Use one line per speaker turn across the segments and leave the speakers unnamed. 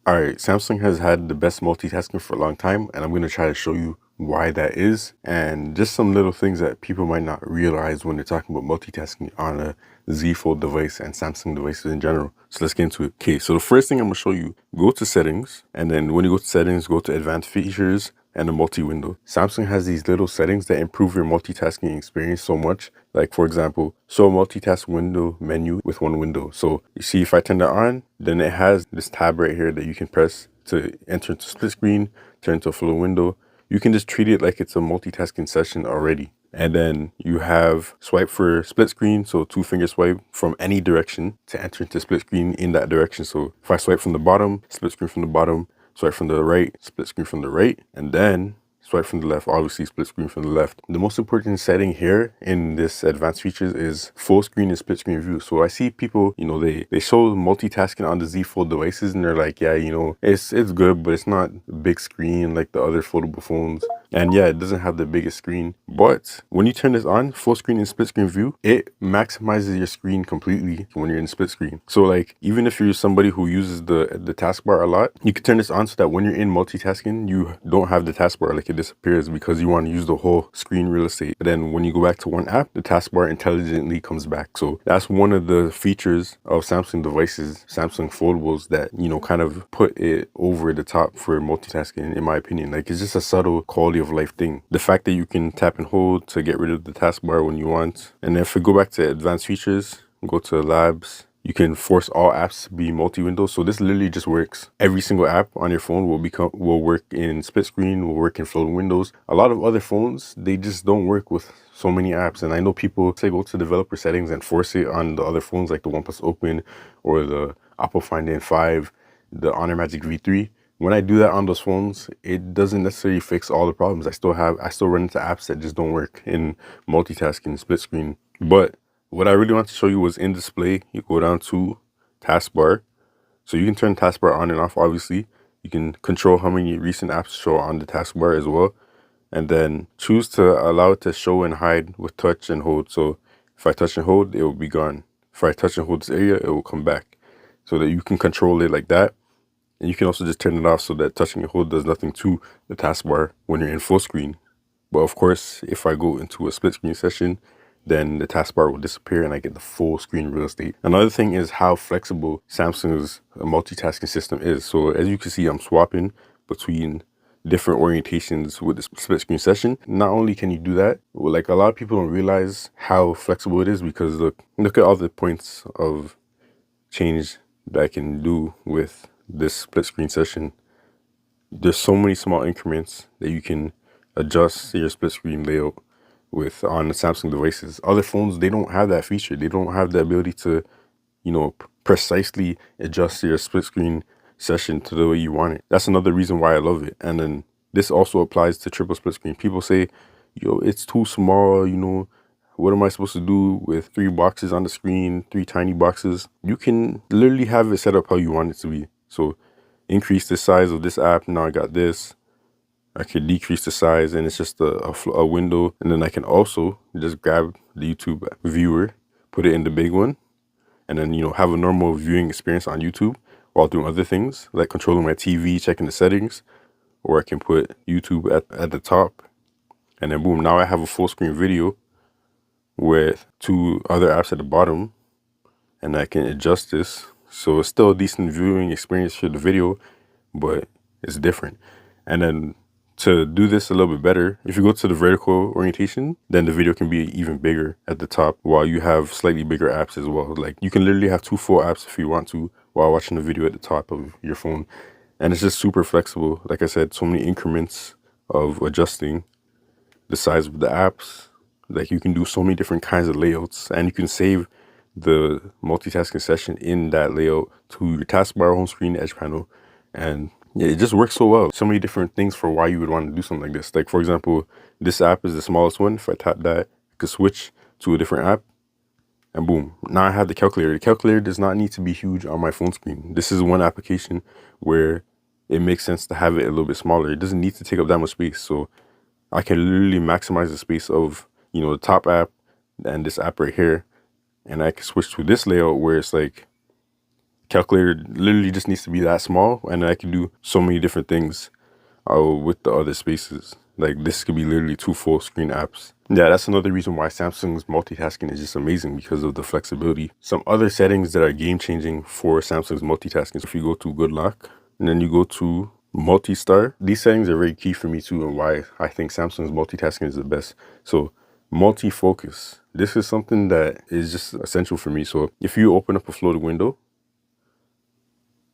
All right, Samsung has had the best multitasking for a long time, and I'm going to try to show you why that is and just some little things that people might not realize when they're talking about multitasking on a Z Fold device and Samsung devices in general. So let's get into it. Okay, so the first thing I'm going to show you, go to settings, and then when you go to settings, go to advanced features and the multi-window. Samsung has these little settings that improve your multitasking experience so much. Like for example, show multitask window menu with one window. So you see if I turn that on, then it has this tab right here that you can press to enter into split screen, turn to a flow window. You can just treat it like it's a multitasking session already. And then you have swipe for split screen, so 2-finger swipe from any direction to enter into split screen in that direction. So if I swipe from the bottom, split screen from the bottom, swipe from the right, split screen from the right, and then swipe from the left, obviously split screen from the left. The most important setting here in this advanced features is full screen and split screen view. So I see people, they show multitasking on the Z Fold devices and they're like, yeah, it's good, but it's not big screen like the other foldable phones. And yeah, it doesn't have the biggest screen. But when you turn this on, full screen and split screen view, it maximizes your screen completely when you're in split screen. So like, even if you're somebody who uses the taskbar a lot, you can turn this on so that when you're in multitasking, you don't have the taskbar, like it disappears because you want to use the whole screen real estate. But then when you go back to one app, the taskbar intelligently comes back. So that's one of the features of Samsung devices, Samsung foldables that, kind of put it over the top for multitasking, in my opinion. Like it's just a subtle quality of life thing. The fact that you can tap and hold to get rid of the taskbar when you want. And if we go back to advanced features, go to labs, you can force all apps to be multi-window. So this literally just works. Every single app on your phone will work in split screen, will work in floating windows. A lot of other phones, they just don't work with so many apps. And I know people say go to developer settings and force it on the other phones like the OnePlus Open or the Oppo Find N5, the Honor Magic V3. When I do that on those phones, it doesn't necessarily fix all the problems. I still run into apps that just don't work in multitasking, split screen. But what I really want to show you was in display. You go down to taskbar. So you can turn taskbar on and off, obviously. You can control how many recent apps show on the taskbar as well. And then choose to allow it to show and hide with touch and hold. So if I touch and hold, it will be gone. If I touch and hold this area, it will come back. So that you can control it like that. And you can also just turn it off so that touching and hold does nothing to the taskbar when you're in full screen. But of course, if I go into a split screen session, then the taskbar will disappear and I get the full screen real estate. Another thing is how flexible Samsung's multitasking system is. So as you can see, I'm swapping between different orientations with the split screen session. Not only can you do that, well, like a lot of people don't realize how flexible it is because look at all the points of change that I can do with this split screen session. There's so many small increments that you can adjust your split screen layout with on the Samsung devices. Other phones, they don't have that feature. They don't have the ability to, precisely adjust your split screen session to the way you want it. That's another reason why I love it. And then this also applies to triple split screen. People say, it's too small, what am I supposed to do with 3 boxes on the screen, 3 tiny boxes? You can literally have it set up how you want it to be. So increase the size of this app. Now I got this. I can decrease the size and it's just a window. And then I can also just grab the YouTube viewer, put it in the big one, and then, have a normal viewing experience on YouTube while doing other things like controlling my TV, checking the settings, or I can put YouTube at the top. And then boom, now I have a full screen video with 2 other apps at the bottom, and I can adjust this. So it's still a decent viewing experience for the video, but it's different. And then to do this a little bit better, if you go to the vertical orientation, then the video can be even bigger at the top while you have slightly bigger apps as well. Like you can literally have 2 full apps if you want to while watching the video at the top of your phone. And it's just super flexible. Like I said, so many increments of adjusting the size of the apps. Like you can do so many different kinds of layouts, and you can save the multitasking session in that layout to your taskbar, home screen, edge panel. And yeah, it just works so well. So many different things for why you would want to do something like this. Like for example, this app is the smallest one. If I tap that, I could switch to a different app and boom, now I have the calculator. The calculator does not need to be huge on my phone screen. This is one application where it makes sense to have it a little bit smaller. It doesn't need to take up that much space. So I can literally maximize the space of, the top app and this app right here. And I can switch to this layout where it's like calculator literally just needs to be that small, and I can do so many different things with the other spaces. Like this could be literally 2 full screen apps. Yeah, that's another reason why Samsung's multitasking is just amazing, because of the flexibility. Some other settings that are game changing for Samsung's multitasking. So if you go to Good Lock and then you go to MultiStar, these settings are very key for me too, and why I think Samsung's multitasking is the best. So multi-focus. This is something that is just essential for me. So if you open up a floating window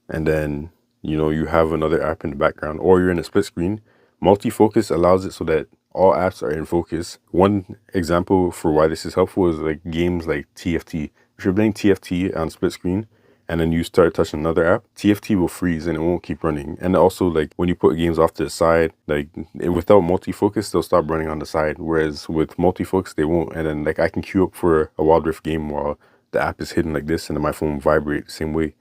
and then you have another app in the background, or you're in a split screen, multi-focus allows it so that all apps are in focus. One example for why this is helpful is like games like TFT. If you're playing TFT on split screen and then you start touching another app, TFT will freeze and it won't keep running. And also, like when you put games off to the side, like without multi-focus, they'll stop running on the side. Whereas with multi-focus, they won't. And then like I can queue up for a Wild Rift game while the app is hidden like this, and then my phone will vibrate the same way.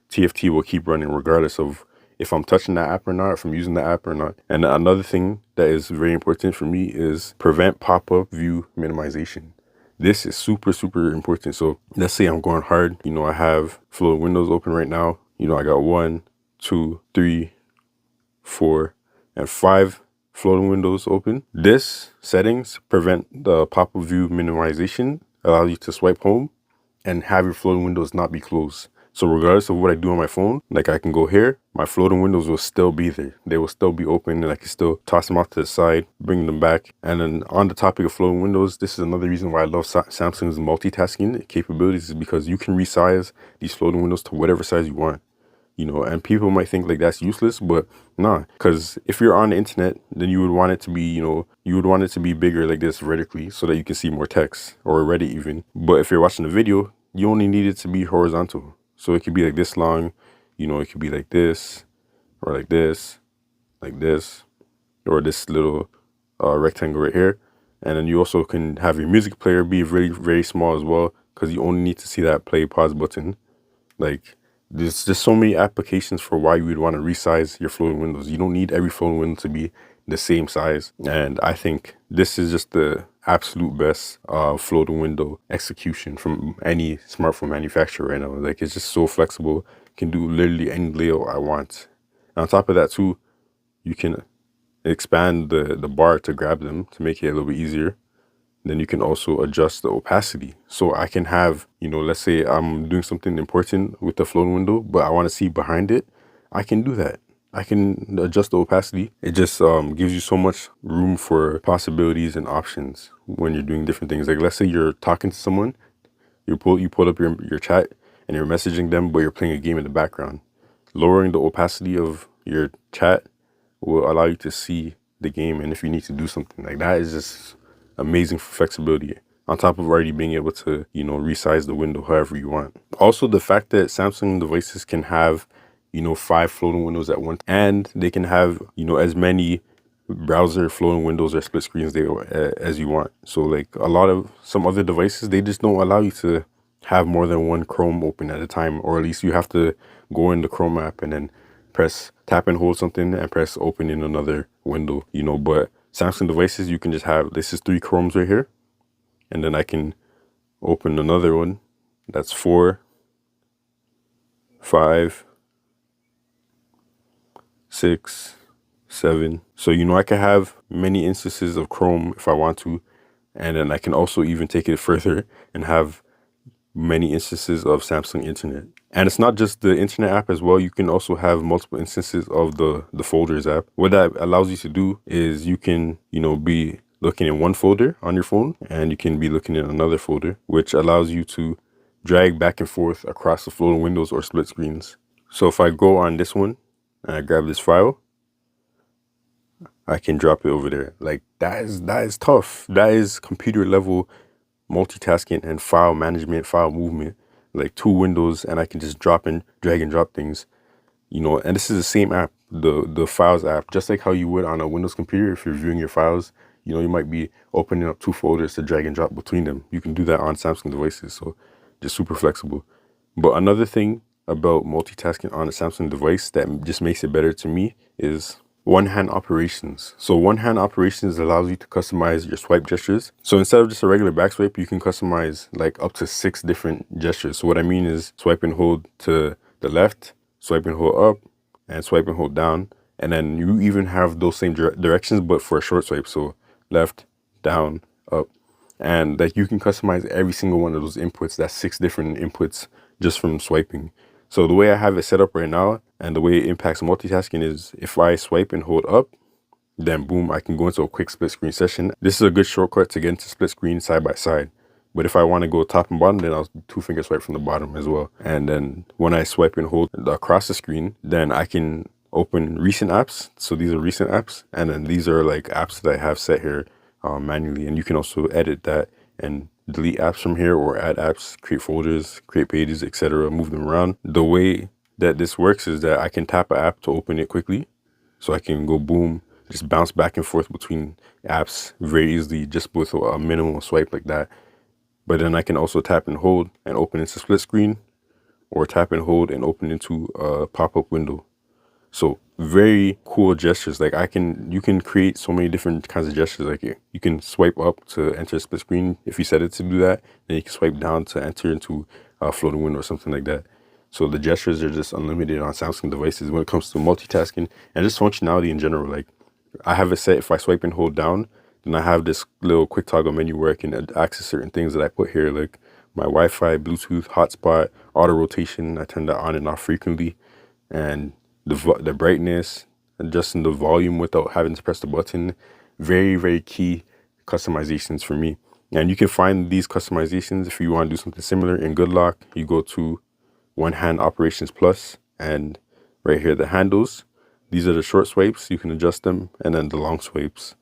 TFT will keep running regardless of if I'm touching that app or not, if I'm using the app or not. And another thing that is very important for me is prevent pop-up view minimization. This is super, super important. So let's say I'm going hard. I have floating windows open right now. I got 1, 2, 3, 4, and 5 floating windows open. This settings prevent the pop-up view minimization, allows you to swipe home and have your floating windows not be closed. So regardless of what I do on my phone, like I can go here, my floating windows will still be there. They will still be open, and I can still toss them off to the side, bring them back. And then on the topic of floating windows, this is another reason why I love Samsung's multitasking capabilities, is because you can resize these floating windows to whatever size you want. And people might think like that's useless, but nah, because if you're on the internet, then you would want it to be, you would want it to be bigger like this vertically so that you can see more text, or Reddit even. But if you're watching a video, you only need it to be horizontal. So it could be like this long, it could be like this, or like this, or this little rectangle right here. And then you also can have your music player be really, very small as well, because you only need to see that play pause button. Like, there's just so many applications for why you would want to resize your floating windows. You don't need every floating window to be the same size. And I think this is just the absolute best floating window execution from any smartphone manufacturer right now. Like, it's just so flexible. Can do literally any layout I want. And on top of that too, you can expand the bar to grab them to make it a little bit easier. Then you can also adjust the opacity. So I can have, let's say I'm doing something important with the floating window, but I want to see behind it. I can do that. I can adjust the opacity. It just gives you so much room for possibilities and options when you're doing different things. Like let's say you're talking to someone, you pull up your chat and you're messaging them, but you're playing a game in the background. Lowering the opacity of your chat will allow you to see the game, and if you need to do something like that, is just amazing for flexibility, on top of already being able to resize the window however you want. Also, the fact that Samsung devices can have 5 floating windows at once, and they can have as many browser floating windows or split screens as you want. So like a lot of some other devices, they just don't allow you to have more than one Chrome open at a time, or at least you have to go in the Chrome app and then tap and hold something and press open in another window, but Samsung devices, you can just have, this is 3 Chromes right here, and then I can open another one that's 4, 5, 6, 7. So I can have many instances of Chrome if I want to, and then I can also even take it further and have many instances of Samsung Internet. And it's not just the Internet app as well. You can also have multiple instances of the Folders app. What that allows you to do is you can, be looking in one folder on your phone, and you can be looking in another folder, which allows you to drag back and forth across the floating windows or split screens. So if I go on this one and I grab this file, I can drop it over there. Like that is tough. That is computer level multitasking and file management, file movement, like 2 windows, and I can just drag and drop things, and this is the same app, the Files app, just like how you would on a Windows computer. If you're viewing your files, you might be opening up 2 folders to drag and drop between them. You can do that on Samsung devices, so just super flexible. But another thing about multitasking on a Samsung device that just makes it better to me is one-hand operations. So one-hand operations allows you to customize your swipe gestures. So instead of just a regular back swipe, you can customize like up to 6 different gestures. So what I mean is swipe and hold to the left, swipe and hold up, and swipe and hold down. And then you even have those same directions, but for a short swipe. So left, down, up. And like you can customize every single one of those inputs. That's 6 different inputs just from swiping. So the way I have it set up right now and the way it impacts multitasking is if I swipe and hold up, then boom, I can go into a quick split screen session. This is a good shortcut to get into split screen side by side. But if I want to go top and bottom, then I'll 2-finger swipe from the bottom as well. And then when I swipe and hold across the screen, then I can open recent apps. So these are recent apps. And then these are like apps that I have set here manually. And you can also edit that and delete apps from here or add apps, create folders, create pages, etc., move them around. The way that this works is that I can tap an app to open it quickly. So I can go boom, just bounce back and forth between apps very easily, just with a minimal swipe like that. But then I can also tap and hold and open into split screen, or tap and hold and open into a pop-up window. So very cool gestures. Like you can create so many different kinds of gestures. Like you can swipe up to enter split screen if you set it to do that. Then you can swipe down to enter into a floating window or something like that. So the gestures are just unlimited on Samsung devices when it comes to multitasking and just functionality in general. Like I have it set, if I swipe and hold down, then I have this little quick toggle menu where I can access certain things that I put here, like my Wi-Fi, Bluetooth, hotspot, auto rotation. I turn that on and off frequently. And the brightness, adjusting the volume without having to press the button. Very, very key customizations for me. And you can find these customizations if you want to do something similar in GoodLock. You go to One Hand Operations Plus, and right here, the handles. These are the short swipes. You can adjust them, and then the long swipes.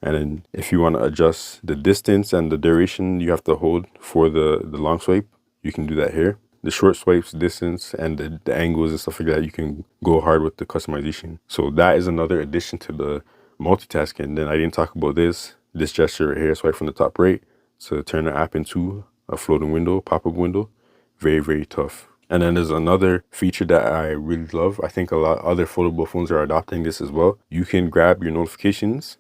And then if you want to adjust the distance and the duration you have to hold for the long swipe, you can do that here. The short swipes, distance, and the angles and stuff like that, you can go hard with the customization. So that is another addition to the multitasking. Then I didn't talk about this gesture right here, swipe from the top right to turn the app into a floating window, pop-up window. Very, very tough. And then there's another feature that I really love. I think a lot of other foldable phones are adopting this as well. You can grab your notifications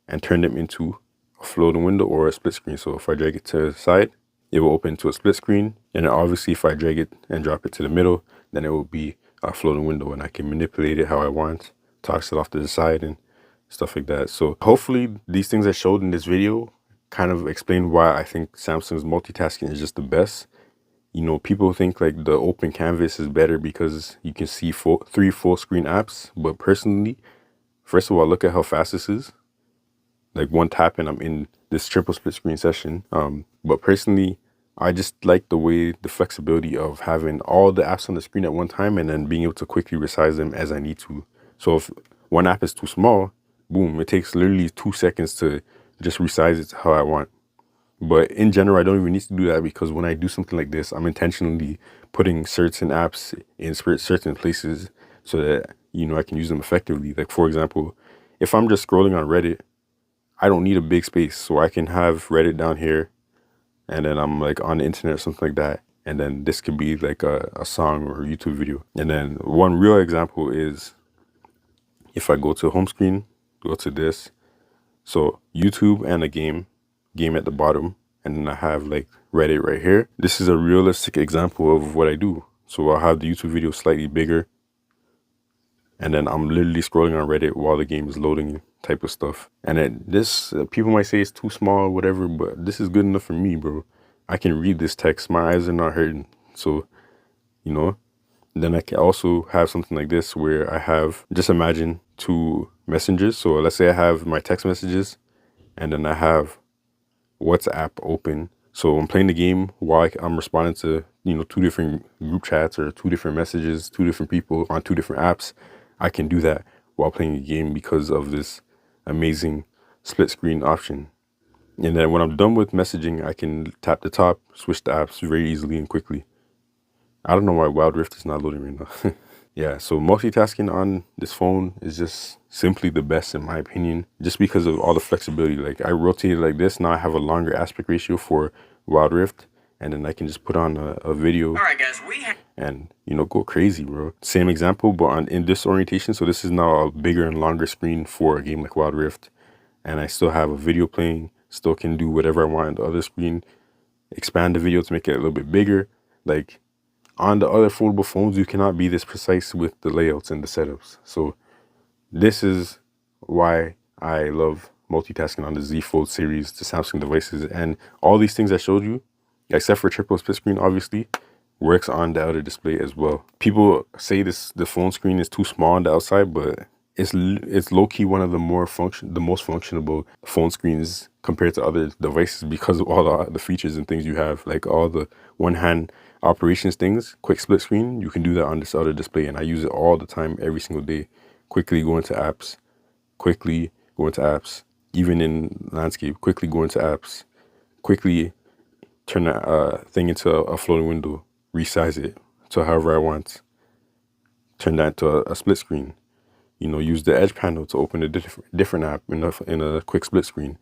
and turn them into a floating window or a split screen. So if I drag it to the side, it will open to a split screen. And then obviously if I drag it and drop it to the middle, then it will be a floating window and I can manipulate it how I want, toss it off to the side and stuff like that. So hopefully these things I showed in this video kind of explain why I think Samsung's multitasking is just the best. You know, people think like the open canvas is better because you can see 3 full screen apps. But personally, first of all, look at how fast this is. Like one tap and I'm in this triple split screen session. But personally, I just like the flexibility of having all the apps on the screen at one time and then being able to quickly resize them as I need to. So if one app is too small, boom, it takes literally 2 seconds to just resize it to how I want. But in general, I don't even need to do that because when I do something like this, I'm intentionally putting certain apps in certain places so that, you know, I can use them effectively. Like, for example, if I'm just scrolling on Reddit, I don't need a big space. So I can have Reddit down here and then I'm like on the internet or something like that. And then this could be like a song or a YouTube video. And then one real example is if I go to home screen, go to this. So YouTube and a game at the bottom, and then I have like Reddit right here. This is a realistic example of what I do. So I'll have the YouTube video slightly bigger, and then I'm literally scrolling on Reddit while the game is loading type of stuff. And then this, people might say it's too small or whatever, but this is good enough for me, bro. I can read this text. My eyes are not hurting. So, you know, then I can also have something like this where I have, just imagine 2 messengers. So let's say I have my text messages and then I have WhatsApp open. So I'm playing the game while I'm responding to, you know, 2 different group chats or 2 different messages, 2 different people on 2 different apps. I can do that while playing a game because of this amazing split screen option. And then when I'm done with messaging, I can tap the top, switch the apps very easily and quickly. I don't know why Wild Rift is not loading right now. Yeah, so multitasking on this phone is just simply the best in my opinion, just because of all the flexibility. Like I rotate it like this, now I have a longer aspect ratio for Wild Rift, and then I can just put on a video. All right, guys, and, you know, go crazy, bro. Same example, but in this orientation. So this is now a bigger and longer screen for a game like Wild Rift, and I still have a video playing, still can do whatever I want on the other screen, expand the video to make it a little bit bigger. Like, On the other foldable phones, you cannot be this precise with the layouts and the setups. So this is why I love multitasking on the Z Fold series, the Samsung devices, and all these things I showed you, except for triple split screen, obviously, works on the outer display as well. People say the phone screen is too small on the outside, but it's low key one of the most functionable phone screens compared to other devices because of all the features and things you have, like all the one hand operations things. Quick split screen, you can do that on this outer display, and I use it all the time, every single day. Quickly go into apps, even in landscape, quickly go into apps, quickly turn that thing into a floating window, resize it to however I want, turn that into a split screen. You know, use the edge panel to open a different app in a quick split screen.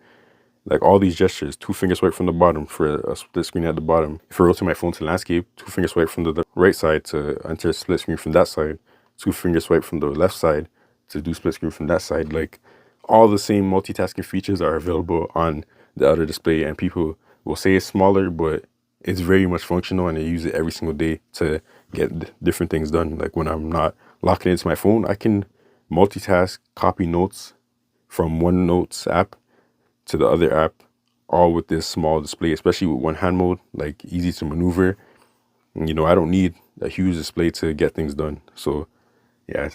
Like all these gestures, 2 finger swipe from the bottom for a split screen at the bottom. If I rotate my phone to landscape, 2 finger swipe from the right side to enter a split screen from that side. 2 finger swipe from the left side to do split screen from that side. Like all the same multitasking features are available on the outer display, and people will say it's smaller, but it's very much functional, and I use it every single day to get different things done. Like when I'm not locking into my phone, I can multitask, copy notes from one notes app to the other app, all with this small display, especially with one hand mode, like easy to maneuver. You know, I don't need a huge display to get things done. So yeah,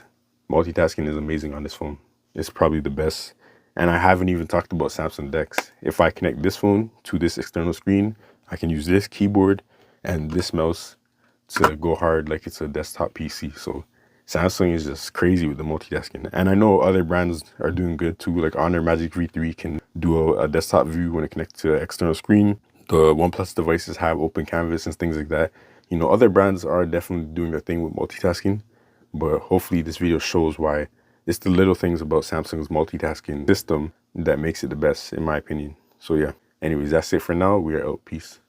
multitasking is amazing on this phone. It's probably the best. And I haven't even talked about Samsung DeX. If I connect this phone to this external screen, I can use this keyboard and this mouse to go hard like it's a desktop PC. So Samsung is just crazy with the multitasking. And I know other brands are doing good too. Like Honor Magic V3 can do a desktop view when it connects to an external screen. The OnePlus devices have open canvas and things like that. You know, other brands are definitely doing their thing with multitasking. But hopefully this video shows why it's the little things about Samsung's multitasking system that makes it the best, in my opinion. So yeah, anyways, that's it for now. We are out. Peace.